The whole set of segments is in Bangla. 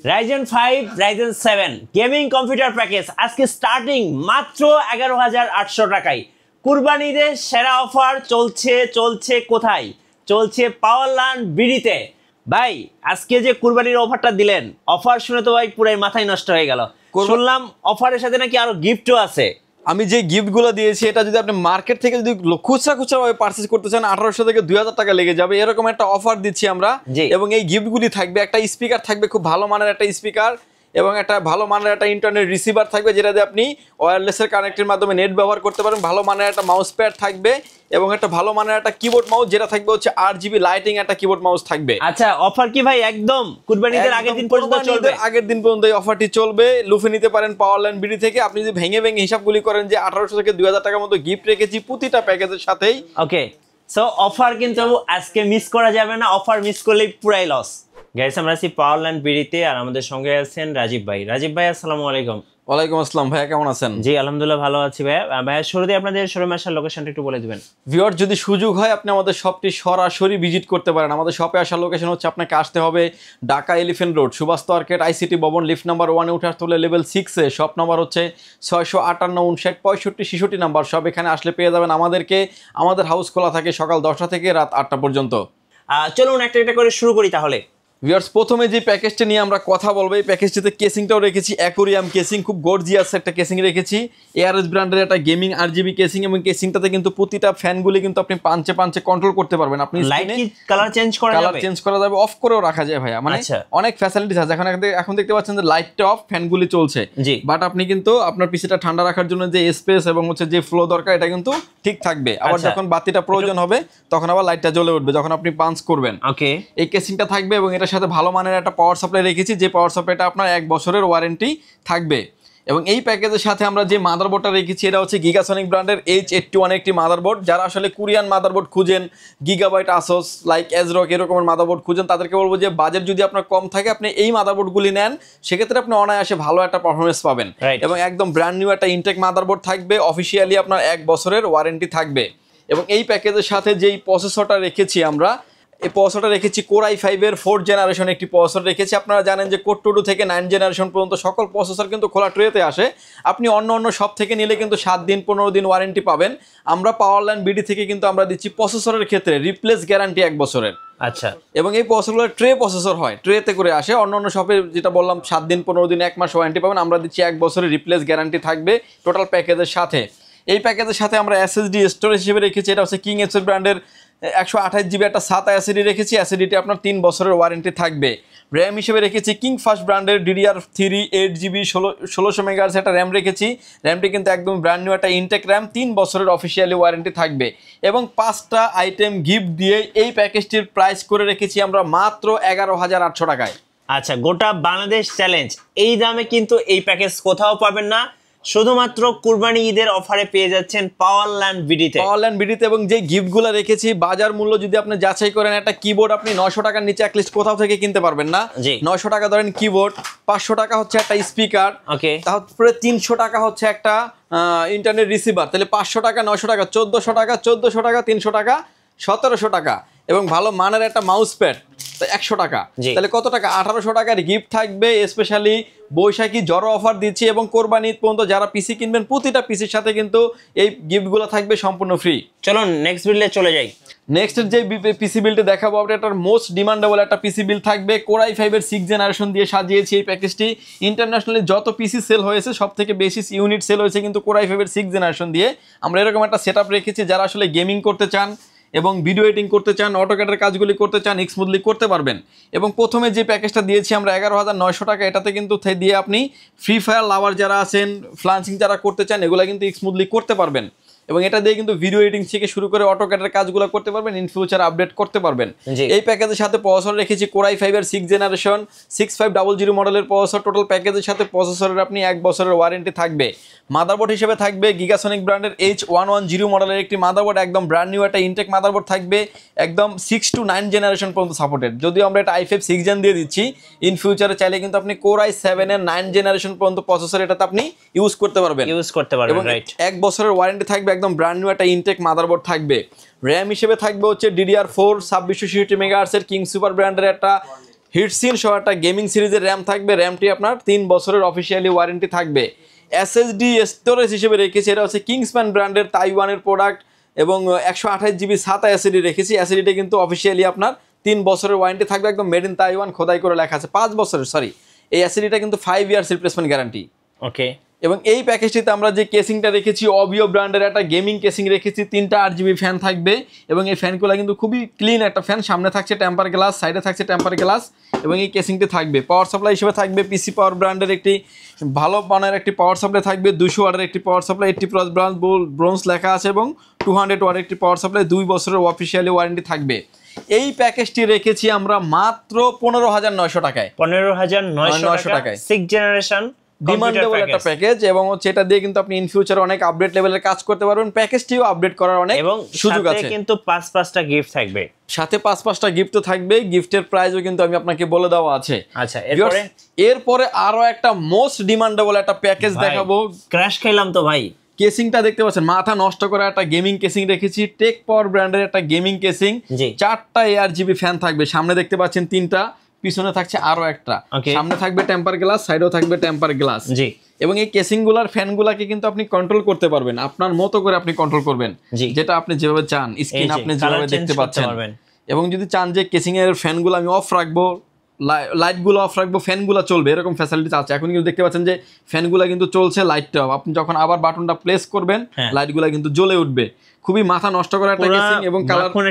Ryzen 5 Ryzen 7 gaming computer package আজকে স্টার্টিং মাত্র 11,800 টাকায়। কুরবানিদের সেরা অফার চলছে কোথায়? চলছে পাওয়ারল্যান্ড বিডিতে। ভাই আজকে যে কুরবানির অফারটা দিলেন, অফার শুনে তো ভাই পুরাই মাথায় নষ্ট হয়ে গেল। শুনলাম অফারের সাথে নাকি আরো গিফটও আছে। আমি যে গিফটগুলো দিয়েছি এটা যদি আপনি মার্কেট থেকে যদি খুচরা ভাবে পারচেজ করতে চান 1800 থেকে 2000 টাকা লেগে যাবে, এরকম একটা অফার দিচ্ছি আমরা। এবং এই গিফটগুলি থাকবে, একটা স্পিকার থাকবে, খুব ভালো মানের একটা স্পিকার, এবং একটা ভালো মানের একটা ইন্টারনেট রিসিভার থাকবে যেটা দিয়ে আপনি ওয়্যারলেসের কানেক্টের মাধ্যমে নেট ব্যবহার করতে পারেন। ভালো মানের একটা মাউস প্যাড থাকবে এবং একটা ভালো মানের একটা কিবোর্ড মাউস যেটা থাকবে হচ্ছে 8GB লাইটিং একটা কিবোর্ড মাউস থাকবে। আচ্ছা, অফার কি ভাই একদম কুরবানিদের আগের দিন পর্যন্ত চলবে? আগের দিন পর্যন্ত এই অফারটি চলবে। লুফে নিতে পারেন পাওয়ারল্যান্ড বিডি থেকে। আপনি যদি ভেঙে হিসাবগুলি করেন যে 1800 থেকে 2000 টাকার মতো গিফট রেখেছি প্রতিটা প্যাকেজের সাথেই। ওকে, সো অফার কিন্তু আজকে মিস করা যাবে না। অফার মিস করলেই পুরাই লস। গাইস, আমরা আছি পাওয়ারল্যান্ড বিডিতে আর আমাদের সঙ্গে আছেন রাজীব ভাই। রাজীব ভাই, আসসালামু আলাইকুম। ওয়ালাইকুম আসসালাম ভাইয়া, কেমন আছেন? জি আলহামদুলিল্লাহ ভালো আছি ভাইয়া। ভাইয়া শুরুতে আপনাদের শোরুম আসার লোকেশনটা একটু বলে দিবেন। ভিউয়ার, যদি সুযোগ হয় আপনি আমাদের শপটি সরাসরি ভিজিট করতে পারেন। আমাদের শপে আসার লোকেশন হচ্ছে আপনাকে আসতে হবে Dhaka elephant road, Subhash market, ICT Bhaban, lift number 1-এ উঠে আসতে হলে লেভেল 6-এ। শপ নাম্বার হচ্ছে 658-59-65-66 নাম্বার। সব এখানে আসলে পেয়ে যাবেন আমাদেরকে। আমাদের হাউস খোলা থাকে সকাল 10টা থেকে রাত 8টা পর্যন্ত। চলুন একটা করে শুরু করি তাহলে। ভিউয়ার্স, প্রথমে যে প্যাকেজটা নিয়ে আমরা কথা বলবো, এই প্যাকেজটিতে কেসিংটাও রেখেছি অ্যাকোরিয়াম কেসিং, খুব গর্জিয়াস একটা কেসিং রেখেছি। এআরএস ব্র্যান্ডের একটা গেমিং আরজিবি কেসিং, এবং কেসিংটাতে কিন্তু প্রতিটা ফ্যানগুলি কিন্তু আপনি পাঞ্চে কন্ট্রোল করতে পারবেন। আপনি লাইট কি কালার চেঞ্জ করা যাবে, অফ করেও রাখা যায় ভাইয়া, মানে অনেক ফ্যাসিলিটিস আছে। এখন দেখতে পাচ্ছেন যে লাইটটা অফ, ফ্যানগুলি চলছে, বাট আপনি কিন্তু আপনার পিসিটা ঠান্ডা রাখার জন্য যে স্পেস এবং হচ্ছে যে ফ্লো দরকার এটা কিন্তু ঠিক থাকবে। আবার যখন বাতিটা প্রয়োজন হবে তখন আবার লাইটটা জ্বলে উঠবে যখন আপনি পাঞ্চ করবেন। ওকে, এই কেসিংটা থাকবে এবং এটার সাথে ভালো মানের একটা পাওয়ার সাপ্লাই রেখেছি, যে পাওয়ার সাপ্লাইটা আপনার 1 বছরের ওয়ারেন্টি থাকবে। এবং এই প্যাকেজের সাথে আমরা যে মাদারবোর্ডটা রেখেছি এটা হচ্ছে গিগাসনিক ব্র্যান্ডের H81 একটি মাদারবোর্ড। যারা আসলে কোরিয়ান মাদারবোর্ড খুঁজেন, গিগাবাইট, আসোস, লাইক এজরক এরকমের মাদারবোর্ড খুঁজেন, তাদেরকে বলবো যে বাজেট যদি আপনার কম থাকে আপনি এই মাদারবোর্ডগুলি নেন, সেক্ষেত্রে আপনি অনায়াসে ভালো একটা পারফরমেন্স পাবেন। এবং একদম ব্র্যান্ড নিউ একটা ইনটেক মাদারবোর্ড থাকবে, অফিসিয়ালি আপনার 1 বছরের ওয়ারেন্টি থাকবে। এবং এই প্যাকেজের সাথে যেই প্রসেসরটা রেখেছি আমরা, এই প্রসেসরটা রেখেছি কোর i5-এর 4th জেনারেশন একটি প্রসেসর রেখেছি। আপনারা জানেন যে কোর 2 থেকে 9 জেনারেশন পর্যন্ত সকল প্রসেসর কিন্তু খোলা ট্রেতে আসে। আপনি অন্য সব থেকে নিলে কিন্তু 7 দিন 15 দিন ওয়ারেন্টি পাবেন। আমরা পাওয়ারল্যান্ড বিডি থেকে কিন্তু আমরা দিচ্ছি প্রসেসরের ক্ষেত্রে রিপ্লেস গ্যারান্টি 1 বছরের। আচ্ছা, এবং এই প্রসেসরগুলো ট্রে প্রসেসর হয়, ট্রেতে করে আসে। অন্য শপে যেটা বললাম 7 দিন 15 দিন 1 মাস ওয়ারেন্টি পাবেন, আমরা দিচ্ছি 1 বছরের রিপ্লেস গ্যারান্টি থাকবে টোটাল প্যাকেজের সাথে। এই প্যাকেজের সাথে আমরা এসএসডি স্টোরেজ হিসেবে রেখেছি, এটা হচ্ছে কিং এস ব্র্যান্ডের 128GB একটা 7 এসএসডি রেখেছি। এসএসডিটি আপনার 3 বছরের ওয়ারেন্টি থাকবে। র্যাম হিসেবে রেখেছি কিং ফাস্ট ব্র্যান্ডের DDR3 8GB 1600 মেগাহার্টজ একটা র্যাম রেখেছি। র্যামটি কিন্তু একদম ব্র্যান্ড নিউ একটা ইনটেক র্যাম, 3 বছরের অফিসিয়ালি ওয়ারেন্টি থাকবে। এবং 5টা আইটেম গিফট দিয়ে এই প্যাকেজটির প্রাইস করে রেখেছি আমরা মাত্র 11,800 টাকায়। আচ্ছা, গোটা বাংলাদেশ চ্যালেঞ্জ এই দামে কিন্তু এই প্যাকেজ কোথাও পাবেন না, শুধুমাত্র কুরবানি ঈদের অফারে পেয়ে যাচ্ছেন পাওয়ারল্যান্ড বিডিতে। এবং যে গিফটগুলো রেখেছি বাজার মূল্য যদি আপনি যাচাই করেন, একটা কিবোর্ড আপনি 900 টাকার নিচে অ্যাটলিস্ট কোথাও থেকে কিনতে পারবেন না। 900 টাকা ধরেন কিবোর্ড, 500 টাকা হচ্ছে একটা স্পিকার, তারপরে 300 টাকা হচ্ছে একটা ইন্টারনেট রিসিভার। তাহলে 500 টাকা 900 টাকা 1400 টাকা 1400 টাকা 300 টাকা 1700 টাকা। এবং ভালো মানের একটা মাউস প্যাড 100 টাকা। তাহলে কত টাকা? 1800 টাকার গিফট থাকবে। স্পেশালি বৈশাখী জড়ো অফার দিচ্ছি এবং কোরবানি ঈদ পর্যন্ত যারা পিসি কিনবেন প্রতিটা পিসির সাথে কিন্তু এই গিফটগুলো থাকবে সম্পূর্ণ ফ্রি। চলুন নেক্সট বিল্ডে চলে যাই। নেক্সট যে পিসি বিল্ডে দেখাবো আপনি, এটার মোস্ট ডিমান্ডেবল একটা পিসি বিল্ড থাকবে। কোর i5-এর 6th জেনারেশন দিয়ে সাজিয়েছি এই প্যাকেজটি। ইন্টারন্যাশনালি যত পিসি সেল হয়েছে সব থেকে বেশি ইউনিট সেল হয়েছে কিন্তু কোর i5-এর 6th জেনারেশন দিয়ে। আমরা এরকম একটা সেটআপ রেখেছি, যারা আসলে গেমিং করতে চান এবং ভিডিও এডিটিং করতে চান, অটোক্যাডের কাজগুলি করতে চান, স্মুথলি করতে পারবেন। এবং প্রথমে যে প্যাকেজটা দিয়েছি আমরা 11,900 টাকা, এটাতে কিন্তু দিয়ে আপনি ফ্রি ফায়ার লাভার যারা আছেন, ফ্লান্সিং যারা করতে চান, এগুলো কিন্তু স্মুথলি করতে পারবেন। এবং এটা দিয়ে কিন্তু ভিডিও এডিটিং থেকে শুরু করে অটোক্যাডের কাজগুলো করতে পারবেন, ইন ফিউচার আপডেট করতে পারবেন। এই প্যাকেজের সাথে প্রসেসর রেখেছি কোর i5-এর 6th জেনারেশন 6500 মডেলের প্রসেসর। টোটাল প্যাকেজের সাথে প্রসেসরের আপনি 1 বছরের ওয়ারেন্টি থাকবে। মাদারবোর্ড হিসেবে থাকবে গিগাসনিক ব্র্যান্ডের H110 মডেলের একটি মাদারবোর্ড, একদম ব্র্যান্ড নিউ একটা ইনটেক মাদারবোর্ড থাকবে, একদম 6 to 9 জেনারেশন পর্যন্ত সাপোর্টেড। যদিও আমরা এটা i5 6th জেন দিয়ে দিচ্ছি, ইন ফিউচারে চাইলে কিন্তু আপনি কোর i7-এর 9 জেনারেশন পর্যন্ত প্রসেসর এটাতে আপনি ইউজ করতে পারবেন। রাইট, 1 বছরের ওয়ারেন্টি থাকবে, একদম ব্র্যান্ড নিউ একটা ইনটেক মাদারবোর্ড থাকবে। র্যাম হিসেবে থাকবে হচ্ছে DDR4 2666 মেগাহার্টজের কিং সুপার ব্র্যান্ডের একটা হিটসিন সহ একটা গেমিং সিরিজের র্যাম থাকবে, র্যামটি আপনার 3 বছরের অফিসিয়ালি ওয়ারেন্টি থাকবে। এসএসডি স্টোরেজ হিসেবে রেখেছি, এটা হচ্ছে কিংসম্যান ব্র্যান্ডের তাইওয়ানের প্রোডাক্ট এবং 128 জিবি SATA এসএসডি রেখেছি। এসএসডিটা কিন্তু অফিসিয়ালি আপনার 3 বছরের ওয়ারেন্টি থাকবে, একদম মেড ইন তাইওয়ান খোদাই করে লেখা আছে, 5 বছরের সরি, এই এসএসডিটা কিন্তু 5 ইয়ার্স রিপ্লেসমেন্ট গ্যারান্টি। ওকে। এবং এই প্যাকেজটিতে আমরা যে কেসিংটা রেখেছি অবিও ব্র্যান্ডের একটা গেমিং কেসিং রেখেছি, 3টা 8GB ফ্যান থাকবে এবং এই ফ্যানগুলো কিন্তু খুবই ক্লিন একটা ফ্যান, সামনে থাকছে টেম্পার গ্লাস, সাইডে থাকছে টেম্পার গ্লাস এবং এই কেসিংটি থাকবে। পাওয়ার সাপ্লাই হিসেবে থাকবে পিসি পাওয়ার ব্র্যান্ডের একটি ভালো মানের একটি পাওয়ার সাপ্লাই থাকবে, 200 ওয়াটের একটি পাওয়ার সাপ্লাই, 80+ ব্রোঞ্জ লেখা আছে এবং 200 ওয়াটের একটি পাওয়ার সাপ্লাই, 2 বছরের অফিসিয়ালি ওয়ারেন্টি থাকবে। এই প্যাকেজটি রেখেছি আমরা মাত্র 15,900 টাকায়, 15,900 টাকায় 6 জেনারেশন ডিমান্ডেবল একটা প্যাকেজ এবং হচ্ছে এটা দিয়ে কিন্তু আপনি ইন ফিউচারে অনেক আপডেট লেভেলের কাজ করতে পারবেন, প্যাকেজটিও আপডেট করার অনেক সুযোগ আছে। কিন্তু 5-5টা গিফট থাকবে, সাথে 5-5টা গিফটও থাকবে, গিফটের প্রাইসও কিন্তু আমি আপনাকে বলে দেওয়া আছে। আচ্ছা, এরপরে আরো একটা মোস্ট ডিমান্ডেবল একটা প্যাকেজ দেখাবো। ক্র্যাশ খাইলাম তো ভাই। কেসিংটা দেখতে পাচ্ছেন, মাথা নষ্ট করা একটা গেমিং কেসিং রেখেছি, টেক পাওয়ার ব্র্যান্ডের একটা গেমিং কেসিং, 4টা ARGB ফ্যান থাকবে, সামনে দেখতে পাচ্ছেন 3টা, পিছনে থাকছে আরো একটা, সামনে থাকবে টেম্পার গ্লাস, সাইডেও থাকবে টেম্পার গ্লাস। জি। এবং এই কেসিং গুলার ফ্যান গুলাকে কিন্তু আপনি কন্ট্রোল করতে পারবেন, আপনার মতো করে আপনি কন্ট্রোল করবেন, যেটা আপনি যেভাবে চান, স্ক্রিন আপনি যেভাবে দেখতে পাচ্ছেন। এবং যদি চান যে কেসিং এর ফ্যান গুলো আমি অফ রাখবো, লাইটগুলো অফ রাখবো, ফ্যানগুলো চলবে, এরকম ফ্যাসিলিটি আছে। এখন কিন্তু দেখতে পাচ্ছেন যে ফ্যানগুলো কিন্তু চলছে, লাইটটা অফ, আপনি যখন আবার বাটনটা প্রেস করবেন লাইটগুলো কিন্তু জ্বলে উঠবে। খুবই মাথা নষ্ট করা একটা কেসিং এবং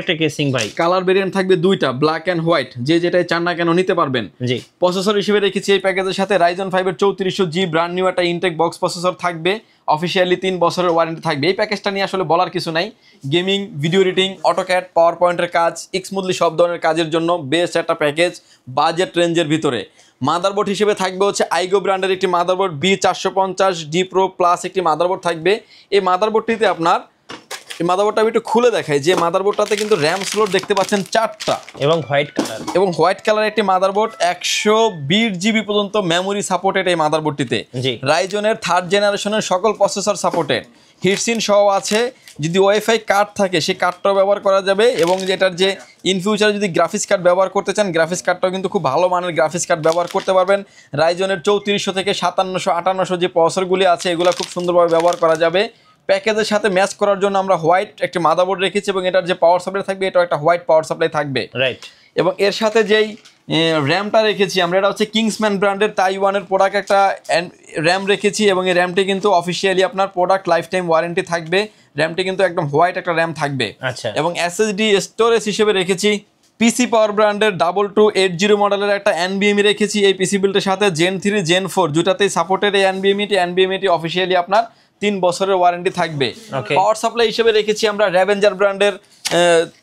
একটা কেসিং ভাই। কালার ভেরিয়েন্ট থাকবে 2টা, ব্ল্যাক এন্ড হোয়াইট, যে যেটাই চান না কেন নিতে পারবেন। জি। প্রসেসর হিসেবে রেখেছি এই প্যাকেজের সাথে Ryzen 5 এর 3400G ব্র্যান্ড নিউ একটা ইনটেক বক্স প্রসেসর থাকবে, অফিসিয়ালি 3 বছরের ওয়ারেন্টি থাকবে। এই প্যাকেজটা নিয়ে আসলে বলার কিছু নাই, গেমিং, ভিডিও এডিটিং, অটোক্যাড, পাওয়ার পয়েন্টের কাজ, স্মুথলি সব ধরনের কাজের জন্য বেস্ট একটা প্যাকেজ বাজেট রেঞ্জের ভিতরে। মাদারবোর্ড হিসেবে থাকবে হচ্ছে আইগো ব্র্যান্ডের একটি মাদারবোর্ড B450D Pro প্লাস একটি মাদারবোর্ড থাকবে। এই মাদারবোর্ডটিতে আপনার মাদারবোর্ডটা আমি একটু খুলে দেখাই, যে মাদারবোর্ডটাতে কিন্তু র্যাম স্লট দেখতে পাচ্ছেন 4টা এবং হোয়াইট কালার একটি মাদারবোর্ড, 120 GB পর্যন্ত মেমোরি সাপোর্টেড এই মাদারবোর্ডটিতে। রাইজনের 3rd জেনারেশনের সকল প্রসেসর সাপোর্টেড, হিটসিন সহ আছে, যদি ওয়াইফাই কার্ড থাকে সেই কার্ডটাও ব্যবহার করা যাবে এবং যেটার যে ইন ফিউচারে যদি গ্রাফিক্স কার্ড ব্যবহার করতে চান, গ্রাফিক্স কার্ডটাও কিন্তু খুব ভালো মানের গ্রাফিক্স কার্ড ব্যবহার করতে পারবেন। রাইজনের 3400 থেকে 5700-5800 যে প্রসেসরগুলি আছে এগুলো খুব সুন্দরভাবে ব্যবহার করা যাবে। প্যাকেজের সাথে ম্যাচ করার জন্য আমরা হোয়াইট একটা মাদারবোর্ড রেখেছি এবং এটার যে পাওয়ার সাপ্লাই থাকবে এটাও একটা হোয়াইট পাওয়ার সাপ্লাই থাকবে, রাইট। এবং এর সাথে যেই র্যামটা রেখেছি আমরা, এটা হচ্ছে কিংসম্যান ব্র্যান্ডের তাইওয়ানের প্রোডাক্ট একটা র্যাম রেখেছি এবং এই র্যামটি কিন্তু অফিসিয়ালি আপনার প্রোডাক্ট লাইফ টাইম ওয়ারেন্টি থাকবে। র্যামটি কিন্তু একদম হোয়াইট একটা র্যাম থাকবে। আচ্ছা। এবং এসএসডি স্টোরেজ হিসেবে রেখেছি পিসি পাওয়ার ব্র্যান্ডের 2280 মডেলের একটা NVMe রেখেছি। এই পিসি বিল্ডের সাথে Gen 3 Gen 4 দুটাতেই সাপোর্টেড এই NVMe অফিসিয়ালি আপনার 3 বছরের ওয়ারেন্টি থাকবে। পাওয়ার সাপ্লাই হিসেবে রেখেছি আমরা র্যাভেঞ্জার ব্র্যান্ডের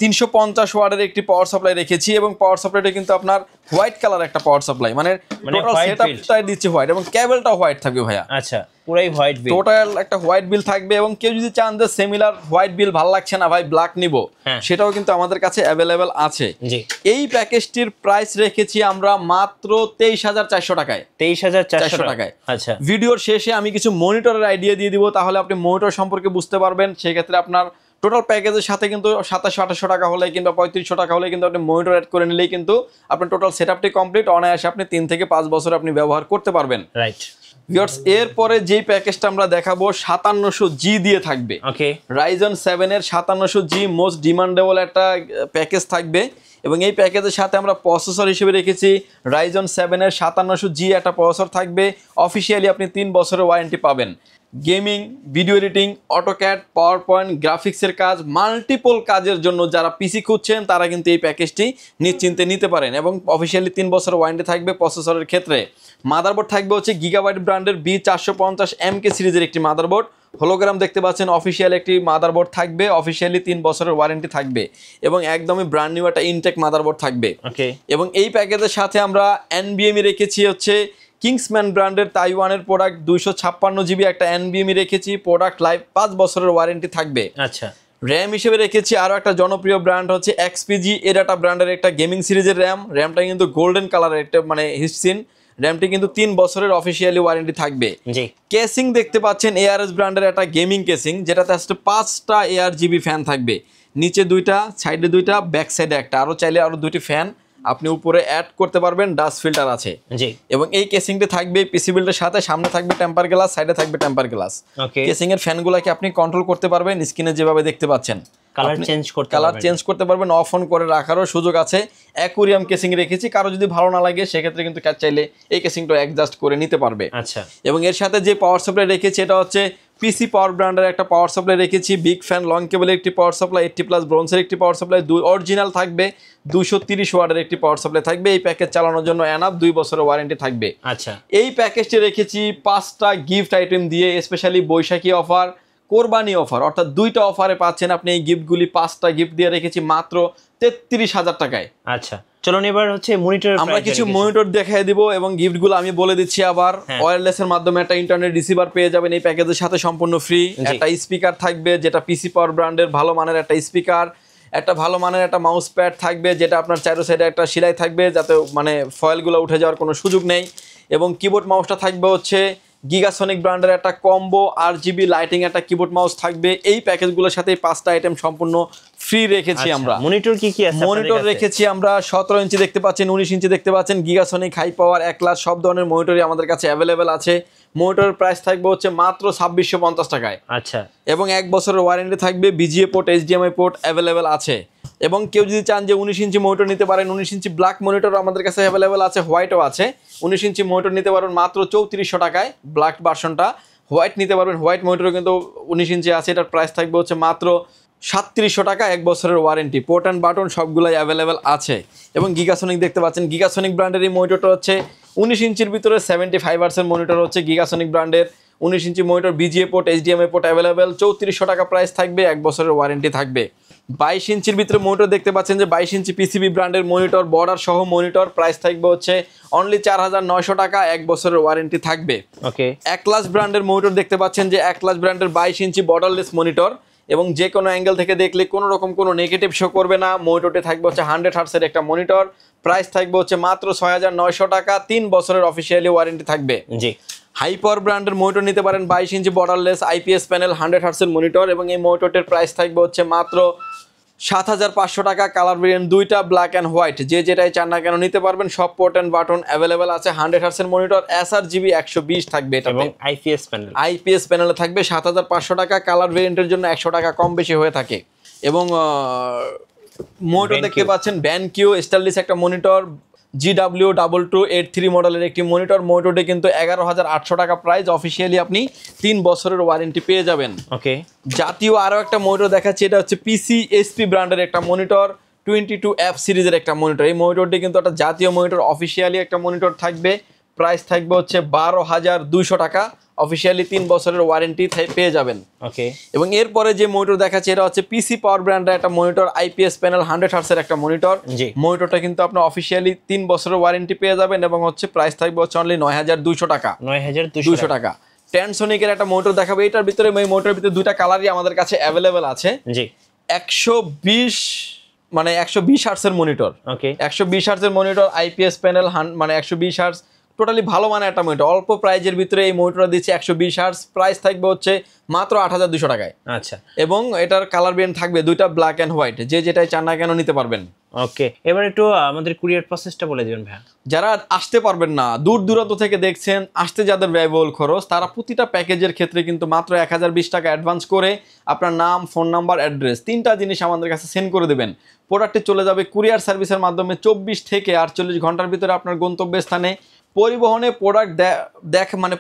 350 ওয়াটের একটি পাওয়ার সাপ্লাই রেখেছি এবং পাওয়ার সাপ্লাইটা কিন্তু আপনার হোয়াইট কালার একটা পাওয়ার সাপ্লাই, মানে টোটাল সেটআপটাই দিচ্ছে হোয়াইট এবং কেবলটাও হোয়াইট থাকবে ভাইয়া। আচ্ছা, পুরাই হোয়াইট বিল, টোটাল একটা হোয়াইট বিল থাকবে। এবং কেউ যদি চান যে সিমিলার হোয়াইট বিল ভালো লাগছে না ভাই ব্ল্যাক নিব, সেটাও কিন্তু আমাদের কাছে অ্যাভেলেবেল আছে। এই প্যাকেজটির প্রাইস রেখেছি আমরা মাত্র 23,400 টাকায়। 23,400 টাকায়। আচ্ছা, ভিডিওর শেষে আমি কিছু মনিটরের আইডিয়া দিয়ে দিব, তাহলে আপনি মনিটর সম্পর্কে বুঝতে পারবেন। সেই ক্ষেত্রে আপনার টোটাল প্যাকেজের সাথে কিন্তু 2700-2800 টাকা হলে কিংবা 3500 টাকা হলে কিন্তু আপনি মনিটর অ্যাড করে নিলেই কিন্তু আপনার টোটাল সেটআপটি কমপ্লিট, অনায়াসে আপনি 3 থেকে 5 বছর আপনি ব্যবহার করতে পারবেন, রাইট। ভিউয়ার্স, এরপরে যেই প্যাকেজটা আমরা দেখাবো 5700G দিয়ে থাকবে। ওকে, Ryzen 7 এর 5700G মোস্ট ডিমান্ডেবল একটা প্যাকেজ থাকবে এবং এই প্যাকেজের সাথে আমরা প্রসেসর হিসেবে রেখেছি Ryzen 7 এর 5700G একটা প্রসেসর থাকবে। অফিসিয়ালি আপনি 3 বছরের ওয়ারেন্টি পাবেন। Gaming, video editing, AutoCAD, power point, গ্রাফিক্সের কাজ, মাল্টিপল কাজের জন্য যারা পিসি খুঁজছেন তারা কিন্তু এই প্যাকেজটি নিশ্চিন্তে নিতে পারেন এবং অফিসিয়ালি 3 বছর ওয়ারেন্টি থাকবে প্রসেসরের ক্ষেত্রে। মাদারবোর্ড থাকবে হচ্ছে গিগাবাইট ব্র্যান্ডের B450MK সিরিজের একটি মাদারবোর্ড, হোলোগ্রাম দেখতে পাচ্ছেন, অফিসিয়াল একটি মাদারবোর্ড থাকবে, অফিসিয়ালি 3 বছরের ওয়ারেন্টি থাকবে এবং একদমই ব্র্যান্ড নিউ একটা ইনটেক মাদারবোর্ড থাকবে। ওকে, এবং এই প্যাকেজের সাথে আমরা NVMe রেখেছি হচ্ছে কিংসম্যান ব্র্যান্ডের তাইওয়ানের প্রোডাক্ট 256GB একটা NVMe রেখেছি, প্রোডাক্ট লাইফ 5 বছরের ওয়ারেন্টি থাকবে। আচ্ছা, র্যাম হিসেবে রেখেছি আরও একটা জনপ্রিয় ব্র্যান্ড হচ্ছে XPG এডাটা ব্র্যান্ডের একটা গেমিং সিরিজের র্যামটা কিন্তু গোল্ডেন কালারের একটা, মানে হিটসিন র্যামটি কিন্তু 3 বছরের অফিসিয়ালি ওয়ারেন্টি থাকবে। কেসিং দেখতে পাচ্ছেন ARS ব্র্যান্ডের একটা গেমিং কেসিং, যেটাতে আসলে 5টা ARGB ফ্যান থাকবে, নিচে 2টা, সাইডে 2টা, ব্যাক সাইডে একটা, আরও চাইলে আরও 2টি ফ্যান আপনি উপরে অ্যাড করতে পারবেন, ডাস্ট ফিল্টার আছে জি। এবং এই কেসিংটা থাকবে পিসি বিল্ডের সাথে, সামনে থাকবে টেম্পার গ্লাস, সাইডে থাকবে টেম্পার গ্লাস। কেসিং এর ফ্যানগুলোকে আপনি কন্ট্রোল করতে পারবেন স্ক্রিনে যেভাবে দেখতে পাচ্ছেন, কালার চেঞ্জ করতে পারবেন, অফ অন করে রাখারও সুযোগ আছে। অ্যাকুরিয়াম কেসিং রেখেছি, কারো যদি ভালো না লাগে সেক্ষেত্রে কিন্তু চাইলে এই কেসিংটা অ্যাডজাস্ট করে নিতে পারবে। আচ্ছা। এবং এর সাথে যে পাওয়ার সাপ্লাই রেখেছি এটা হচ্ছে পিসি পাওয়ার ব্র্যান্ডের একটা পাওয়ার সাপ্লাই রেখেছি, বিগ ফ্যান লং কেবলের একটি পাওয়ার সাপ্লাই, 80+ ব্রোঞ্জের একটি পাওয়ার সাপ্লাই, অরিজিনাল থাকবে, 230 ওয়াটের একটি পাওয়ার সাপ্লাই থাকবে। এই প্যাকেজ চালানোর জন্য এনাফ 2 বছরের ওয়ারেন্টি থাকবে। আচ্ছা। এই প্যাকেজটি রেখেছি 5টা গিফট আইটেম দিয়ে, স্পেশালি বৈশাখী অফার, কোরবানি অফার, অর্থাৎ 2টা অফারে পাচ্ছেন আপনি এই গিফটগুলি। 5টা গিফট দিয়ে রেখেছি মাত্র 33,000 টাকায়। আচ্ছা, চলুন এবার হচ্ছে মনিটর, আমরা কিছু মনিটর দেখাই দিব এবং গিফটগুলো আমি বলে দিচ্ছি আবার। ওয়্যারলেসের মাধ্যমে একটা ইন্টারনেট রিসিভার পেয়ে যাবেন এই প্যাকেজের সাথে, সম্পূর্ণ ফ্রি। একটা স্পিকার থাকবে যেটা পিসি পাওয়ার ব্র্যান্ডের ভালো মানের একটা স্পিকার, একটা ভালো মানের একটা মাউস প্যাড থাকবে যেটা আপনার চারো সাইডে একটা সেলাই থাকবে যাতে মানে ফয়েলগুলো উঠে যাওয়ার কোনো সুযোগ নেই। এবং কিবোর্ড মাউসটা থাকবে হচ্ছে গিগাসনিক ব্র্যান্ডের একটা কম্বো RGB লাইটিং একটা কিবোর্ড মাউস থাকবে। এই প্যাকেজগুলোর সাথে 5টা আইটেম সম্পূর্ণ ফ্রি রেখেছি আমরা। মনিটর কি কি আছে? মনিটর রেখেছি আমরা 17 ইঞ্চি দেখতে পাচ্ছেন, 19 ইঞ্চি দেখতে পাচ্ছেন, গিগাসনিক, হাই পাওয়ার, 1 ক্লাস, সব ধরনের মনিটরই আমাদের কাছে অ্যাভেলেবেল আছে। মনিটরের প্রাইস থাকবে হচ্ছে মাত্র 2650 টাকায়। আচ্ছা। এবং 1 বছরের ওয়ারেন্টি থাকবে। BGA port, HDMI port available আছে। এবং কেউ যদি চান যে 19 ইঞ্চি মনিটর নিতে পারেন, 19 ইঞ্চি ব্ল্যাক মনিটর আমাদের কাছে অ্যাভেলেবেল আছে, হোয়াইটও আছে। 19 ইঞ্চি মনিটর নিতে পারবেন মাত্র 3400 টাকায় ব্ল্যাক ভার্সনটা। হোয়াইট নিতে পারবেন, হোয়াইট মনিটরও কিন্তু 19 ইঞ্চি আছে, এটার প্রাইস থাকবে হচ্ছে মাত্র 3700 টাকা, 1 বছরের ওয়ারেন্টি। পোর্ট অ্যান্ড বাটন সবগুলাই অ্যাভেলেবেল আছে। এবং গিগাসনিক দেখতে পাচ্ছেন, গিগাসনিক ব্র্যান্ডের এই মনিটরটা হচ্ছে 19 ইঞ্চির ভিতরে 75 হার্টজের মনিটর হচ্ছে গিগাসনিক ব্র্যান্ডের 19 ইঞ্চি monitor, BGA port, HDMI port available. 3400 টাকা প্রাইস থাকবে, 1 বছরের ওয়ারেন্টি থাকবে। 22 ইঞ্চির ভিতরে মনিটর দেখতে পাচ্ছেন যে 22 ইঞ্চি পিসিবি ব্র্যান্ডের মনিটর, বর্ডার সহ মনিটর, প্রাইস থাকবে হচ্ছে অনলি 4900 টাকা, 1 বছরের ওয়ারেন্টি থাকবে। ওকে। অ্যাটলাস ব্র্যান্ডের মনিটর দেখতে পাচ্ছেন যে অ্যাটলাস ব্র্যান্ডের 22 ইঞ্চি বর্ডারলেস মনিটর, এবং যে কোনো অ্যাঙ্গেল থেকে দেখলে কোনো রকম কোনো নেগেটিভ শো করবে না। মনিটরটি থাকবে হচ্ছে 100 হার্টসের একটা মনিটর, প্রাইস থাকবে হচ্ছে মাত্র 6900 টাকা, 3 বছরের অফিসিয়ালি ওয়ারেন্টি থাকবে। জি। হাই পাওয়ার ব্র্যান্ডের মনিটর নিতে পারেন, 22 ইঞ্চি বর্ডারলেস IPS প্যানেল, 100 হার্টসের মনিটর, এবং এই মনিটরটির প্রাইস থাকবে হচ্ছে মাত্র 7500 টাকা। কালার ভেরিয়েন্ট 2টা, ব্ল্যাক অ্যান্ড হোয়াইট, যে যেটাই চান না কেন নিতে পারবেন। সব পোর্ট অ্যান্ড বাটন অ্যাভেলেবেল আছে। 100 হার্টসের মনিটর, sRGB 120 থাকবে এটা, এবং IPS প্যানেলে থাকবে 7500 টাকা। কালার ভেরিয়েন্টের জন্য 100 টাকা কম বেশি হয়ে থাকে। এবং মনিটর দেখতে পাচ্ছেন ব্যানকিউ স্টাইলিশ একটা মনিটর, GW2283 মডেলের একটি মনিটর। মনিটরটি কিন্তু 11800 টাকা প্রাইস, অফিসিয়ালি আপনি 3 বছরের ওয়ারেন্টি পেয়ে যাবেন। ওকে। জাতীয় আরও একটা মনিটর দেখাচ্ছি, এটা হচ্ছে PCSP ব্র্যান্ডের একটা মনিটর, 22F সিরিজের একটা মনিটর। এই মনিটরটি কিন্তু একটা জাতীয় মনিটর, অফিসিয়ালি একটা মনিটর থাকবে। প্রাইস থাকবে হচ্ছে 12200 টাকা, অফিসিয়ালি 3 বছরের ওয়ারেন্টি পেয়ে যাবেন। ওকে। এবং এরপরে যে মনিটর দেখাচ্ছে এটা হচ্ছে পিসি পাওয়ার ব্র্যান্ডের একটা মনিটর, IPS প্যানেল, 100 হার্টসের একটা মনিটর। মনিটরটা কিন্তু আপনার অফিসিয়ালি 3 বছরের ওয়ারেন্টি পেয়ে যাবেন, এবং হচ্ছে প্রাইস থাকবে হচ্ছে অনলি 9200 টাকা। 9200 টাকা। ট্যানসনিকের একটা মনিটর দেখাবো। এটার ভিতরে, এই মনিটরের ভিতরে 2টা কালারই আমাদের কাছে অ্যাভেলেবেল আছে। জি। 120 হার্টসের মনিটর। ওকে। 120 হার্টসের monitor, IPS panel, 120 hertz, totally ভালো মানের একটা মনিটর। অল্প প্রাইজের ভিতরে এই মনিটর দিচ্ছে 120 হার্টস, প্রাইস থাকবে হচ্ছে মাত্র 8200 টাকায়। আচ্ছা। এবং এটার কালার ভেরিয়েন্ট থাকবে 2টা, ব্ল্যাক অ্যান্ড হোয়াইট, যে যেটাই চান না কেন নিতে পারবেন। ওকে, এবার একটু আমাদের কুরিয়ার প্রসেসটা বলে দিবেন ভাই। যারা আসতে পারবেন না, দূর দূরান্ত থেকে দেখছেন, আসতে যাদের ব্যয়বহুল খরচ, তারা প্রতিটা প্যাকেজের ক্ষেত্রে কিন্তু মাত্র 1020 টাকা অ্যাডভান্স করে আপনার নাম, ফোন নাম্বার, অ্যাড্রেস 3টা জিনিস আমাদের কাছে সেন্ড করে দেবেন। প্রোডাক্টটি চলে যাবে কুরিয়ার সার্ভিসের মাধ্যমে 24 থেকে 48 ঘন্টার ভিতরে আপনার গন্তব্যস্থানে। পরিবহনে প্রোডাক্ট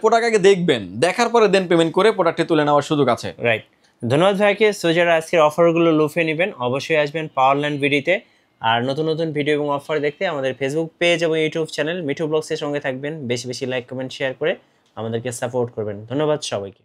প্রোডাক্ট আগে দেখবেন, দেখার পরে দেন পেমেন্ট করে প্রোডাক্টটি তুলে নেওয়ার সুযোগ আছে। রাইট, ধন্যবাদ ভাইকে। সো যারা আজকের অফারগুলো লুফে নেবেন, অবশ্যই আসবেন পাওয়ারল্যান্ড ভিডিওতে। আর নতুন নতুন ভিডিও এবং অফার দেখতে আমাদের ফেসবুক পেজ এবং ইউটিউব চ্যানেল মিঠু ব্লগসের সঙ্গে থাকবেন। বেশি বেশি লাইক, কমেন্ট, শেয়ার করে আমাদেরকে সাপোর্ট করবেন। ধন্যবাদ সবাইকে।